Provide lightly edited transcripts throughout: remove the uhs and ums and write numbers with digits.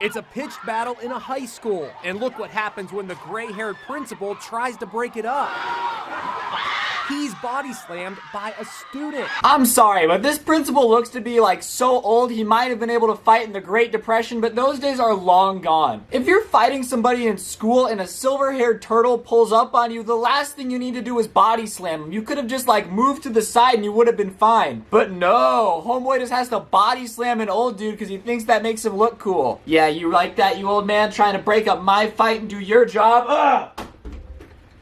It's a pitched battle in a high school, and look what happens when the gray-haired principal tries to break it up. He's body slammed by a student. I'm sorry, but this principal looks to be like so old he might have been able to fight in the Great Depression, but those days are long gone. If you're fighting somebody in school and a silver-haired turtle pulls up on you, the last thing you need to do is body slam him. You could have just like moved to the side and you would have been fine. But no, homeboy just has to body slam an old dude because he thinks that makes him look cool. Yeah, you like that, you old man, trying to break up my fight and do your job? Ugh!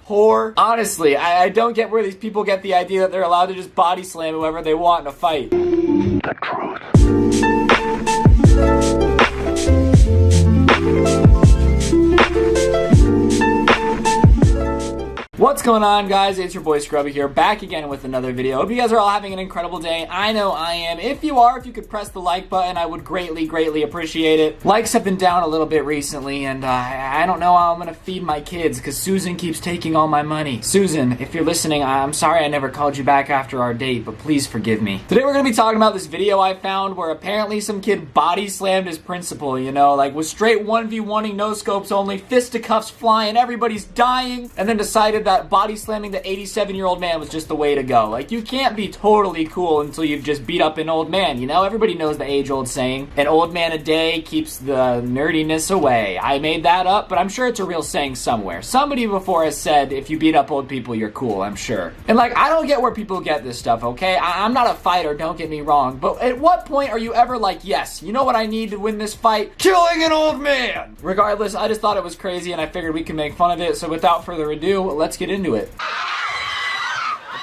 Whore. Honestly, I don't get where these people get the idea that they're allowed to just body slam whoever they want in a fight. The truth. What's going on, guys? It's your boy Scrubby here, back again with another video. Hope you guys are all having an incredible day. I know I am. If you are, if you could press the like button, I would greatly appreciate it. Likes have been down a little bit recently, and I don't know how I'm gonna feed my kids, because Susan keeps taking all my money. Susan, if you're listening, I'm sorry I never called you back after our date, but please forgive me. Today we're gonna be talking about this video I found where apparently some kid body slammed his principal, you know, like was straight 1v1ing, no scopes only, fisticuffs flying, everybody's dying, and then decided that body slamming the 87-year-old man was just the way to go. Like, you can't be totally cool until you've just beat up an old man, you know? Everybody knows the age-old saying, an old man a day keeps the nerdiness away. I made that up, but I'm sure it's a real saying somewhere. Somebody before has said, if you beat up old people, you're cool, I'm sure. And like, I don't get where people get this stuff, okay? I'm not a fighter, don't get me wrong, but at what point are you ever like, yes, you know what I need to win this fight? Killing an old man! Regardless, I just thought it was crazy and I figured we could make fun of it, so without further ado, let's get into it.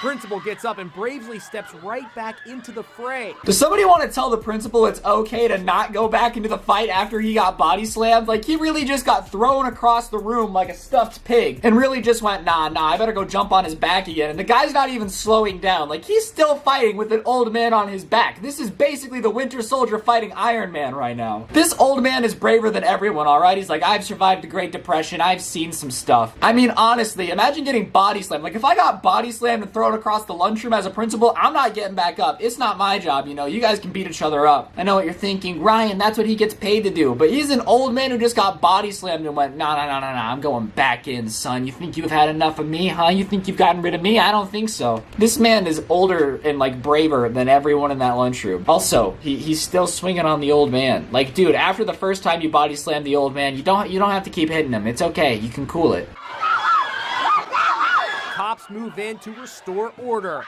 The principal gets up and bravely steps right back into the fray. Does somebody want to tell the principal it's okay to not go back into the fight after he got body slammed? Like, he really just got thrown across the room like a stuffed pig and really just went, nah, I better go jump on his back again. And the guy's not even slowing down. Like, he's still fighting with an old man on his back. This is basically the Winter Soldier fighting Iron Man right now. This old man is braver than everyone, alright? He's like, I've survived the Great Depression. I've seen some stuff. I mean, honestly, imagine getting body slammed. Like, if I got body slammed and thrown across the lunchroom as a principal, I'm not getting back up. It's not my job, you know. You guys can beat each other up. I know what you're thinking, Ryan, that's what he gets paid to do. But he's an old man who just got body slammed and went, nah, I'm going back in, son. You think you've had enough of me, huh? You think you've gotten rid of me? I don't think so. This man is older and, like, braver than everyone in that lunchroom. Also, he's still swinging on the old man. Like, dude, after the first time you body slammed the old man, you don't have to keep hitting him. It's okay. You can cool it. Cops move in to restore order.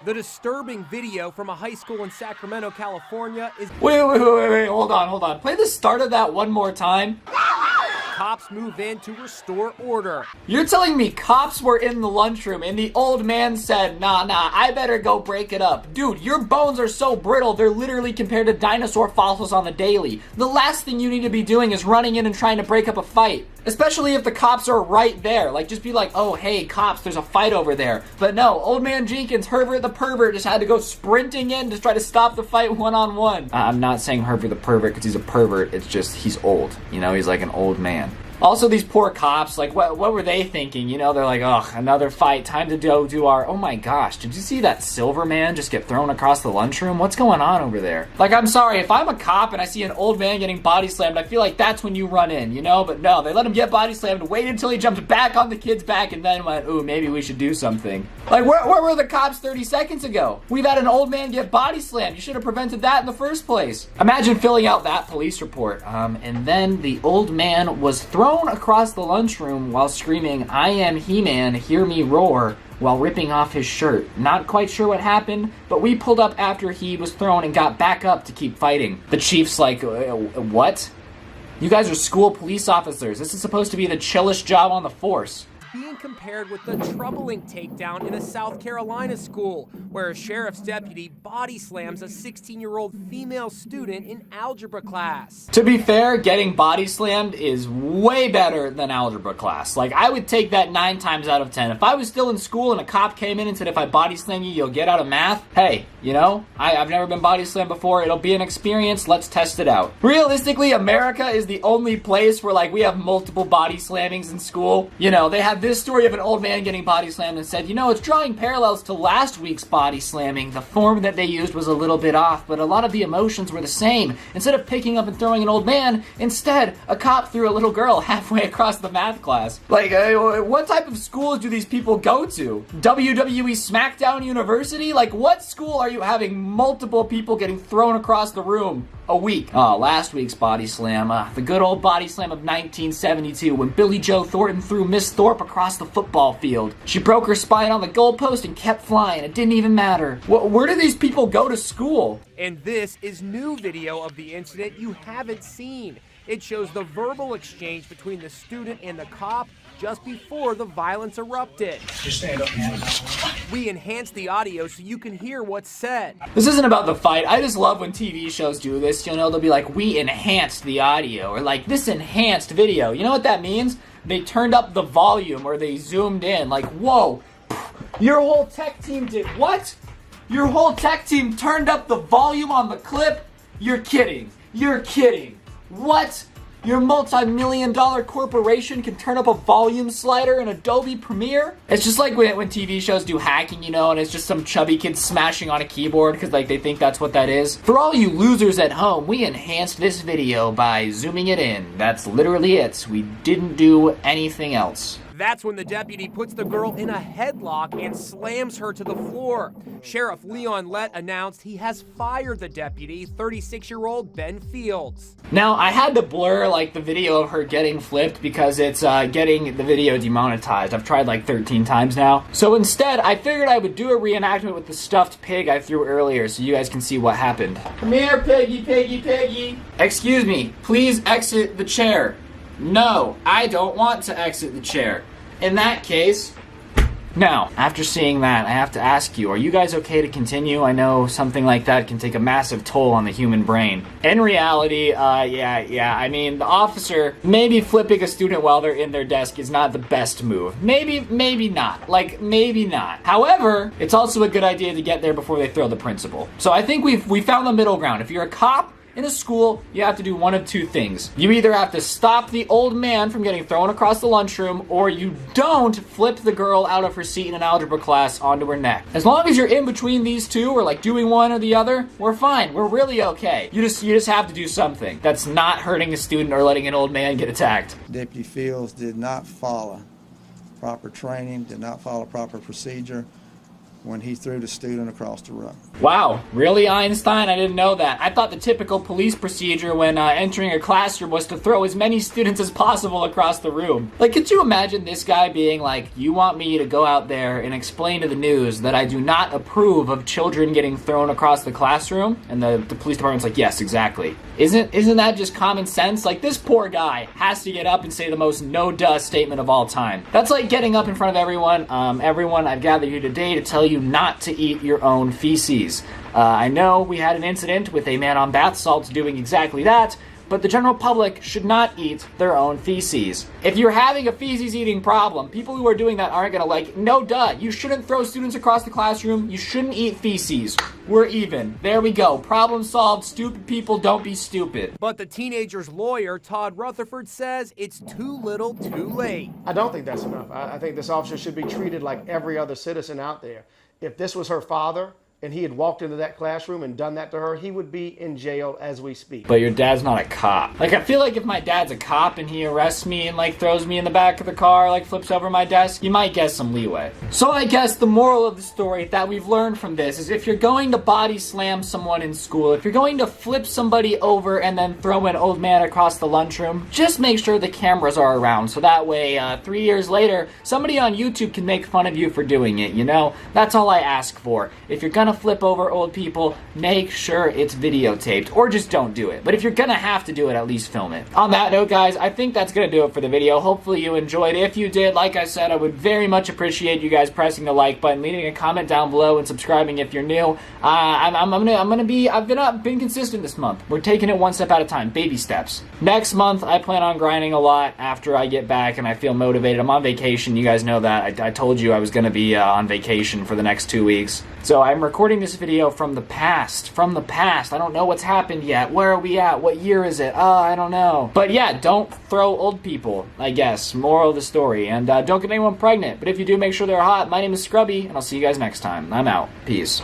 The disturbing video from a high school in Sacramento, California is... Wait, hold on. Play the start of that one more time. Cops move in to restore order. You're telling me cops were in the lunchroom and the old man said, nah, I better go break it up. Dude, your bones are so brittle, they're literally compared to dinosaur fossils on the daily. The last thing you need to be doing is running in and trying to break up a fight. Especially if the cops are right there. Like, just be like, oh, hey, cops, there's a fight over there. But no, old man Jenkins, Herbert the pervert, just had to go sprinting in to try to stop the fight one-on-one. I'm not saying Herbert the pervert because he's a pervert. It's just, he's old. You know, he's like an old man. Also, these poor cops, like, what were they thinking? You know, they're like, ugh, another fight, time to do our, oh my gosh, did you see that silver man just get thrown across the lunchroom? What's going on over there? Like, I'm sorry, if I'm a cop and I see an old man getting body slammed, I feel like that's when you run in, you know? But no, they let him get body slammed, waited until he jumped back on the kid's back, and then went, ooh, maybe we should do something. Like, where were the cops 30 seconds ago? We've had an old man get body slammed. You should have prevented that in the first place. Imagine filling out that police report. And then the old man was thrown across the lunchroom while screaming, I am He-Man, hear me roar, while ripping off his shirt. Not quite sure what happened, but we pulled up after he was thrown and got back up to keep fighting. The chief's like, what? You guys are school police officers. This is supposed to be the chillest job on the force. Being compared with the troubling takedown in a South Carolina school, where a sheriff's deputy body slams a 16-year-old female student in algebra class. To be fair, getting body slammed is way better than algebra class. Like, I would take that 9 times out of 10. If I was still in school and a cop came in and said, if I body slam you, you'll get out of math, hey, you know, I've never been body slammed before. It'll be an experience. Let's test it out. Realistically, America is the only place where, like, we have multiple body slammings in school. You know, they have at this story of an old man getting body slammed and said, you know, it's drawing parallels to last week's body slamming. The form that they used was a little bit off, but a lot of the emotions were the same. Instead of picking up and throwing an old man, instead, a cop threw a little girl halfway across the math class. Like, what type of schools do these people go to? WWE SmackDown University? Like, what school are you having multiple people getting thrown across the room a week? Oh, last week's body slam. The good old body slam of 1972 when Billy Joe Thornton threw Miss Thorpe across the football field. She broke her spine on the goalpost and kept flying. It didn't even matter. Where do these people go to school? And this is new video of the incident you haven't seen. It shows the verbal exchange between the student and the cop just before the violence erupted. Just stand up and We enhanced the audio so you can hear what's said. This isn't about the fight. I just love when TV shows do this. You know, they'll be like, we enhanced the audio, or like, this enhanced video. You know what that means? They turned up the volume, or they zoomed in. Like, whoa, your whole tech team did what? Your whole tech team turned up the volume on the clip? You're kidding. You're kidding. What? Your multi-million-dollar corporation can turn up a volume slider in Adobe Premiere? It's just like when TV shows do hacking, you know, and it's just some chubby kid smashing on a keyboard because, like, they think that's what that is. For all you losers at home, we enhanced this video by zooming it in. That's literally it. We didn't do anything else. That's when the deputy puts the girl in a headlock and slams her to the floor. Sheriff Leon Lett announced he has fired the deputy, 36-year-old Ben Fields. Now, I had to blur, like, the video of her getting flipped because it's getting the video demonetized. I've tried like 13 times now. So instead, I figured I would do a reenactment with the stuffed pig I threw earlier so you guys can see what happened. Come here, piggy, piggy, piggy. Excuse me, please exit the chair. No, I don't want to exit the chair. In that case, now, after seeing that, I have to ask you, are you guys okay to continue? I know something like that can take a massive toll on the human brain. In reality, yeah, I mean, the officer, maybe flipping a student while they're in their desk is not the best move. Maybe not. Like, maybe not. However, it's also a good idea to get there before they throw the principal. So I think we found the middle ground. If you're a cop in a school, you have to do one of two things. You either have to stop the old man from getting thrown across the lunchroom, or you don't flip the girl out of her seat in an algebra class onto her neck. As long as you're in between these two, or like doing one or the other, we're fine. We're really okay. You just have to do something that's not hurting a student or letting an old man get attacked. Deputy Fields did not follow proper training, did not follow proper procedure when he threw the student across the room. Wow, really, Einstein? I didn't know that. I thought the typical police procedure when entering a classroom was to throw as many students as possible across the room. Like, could you imagine this guy being like, you want me to go out there and explain to the news that I do not approve of children getting thrown across the classroom? And the police department's like, yes, exactly. Isn't that just common sense? Like, this poor guy has to get up and say the most no-duh statement of all time. That's like getting up in front of everyone. Everyone, I've gathered here today to tell you not to eat your own feces. I know we had an incident with a man on bath salts doing exactly that, but the general public should not eat their own feces. If you're having a feces eating problem, people who are doing that aren't gonna like, no duh, you shouldn't throw students across the classroom, you shouldn't eat feces. We're even. There we go. Problem solved. Stupid people, don't be stupid. But the teenager's lawyer, Todd Rutherford, says it's too little too late. I don't think that's enough. I think this officer should be treated like every other citizen out there. If this was her father, and he had walked into that classroom and done that to her, he would be in jail as we speak. But your dad's not a cop. Like, I feel like if my dad's a cop and he arrests me and, like, throws me in the back of the car, like, flips over my desk, you might get some leeway. So I guess the moral of the story that we've learned from this is if you're going to body slam someone in school, if you're going to flip somebody over and then throw an old man across the lunchroom, just make sure the cameras are around. So that way, 3 years later, somebody on YouTube can make fun of you for doing it, you know? That's all I ask for. If you're gonna flip over old people, make sure it's videotaped, or just don't do it. But if you're gonna have to do it, at least film it. On that note, guys, I think that's gonna do it for the video. Hopefully you enjoyed. If you did, like I said, I would very much appreciate you guys pressing the like button, leaving a comment down below, and subscribing if you're new. I've been consistent this month. We're taking it one step at a time, baby steps. Next month, I plan on grinding a lot after I get back and I feel motivated. I'm on vacation. You guys know that. I told you I was gonna be on vacation for the next 2 weeks. So I'm recording recording this video from the past. I don't know what's happened yet. Where are we at? What year is it? I don't know. But yeah, don't throw old people, I guess. Moral of the story. And don't get anyone pregnant. But if you do, make sure they're hot. My name is Scrubby, and I'll see you guys next time. I'm out. Peace.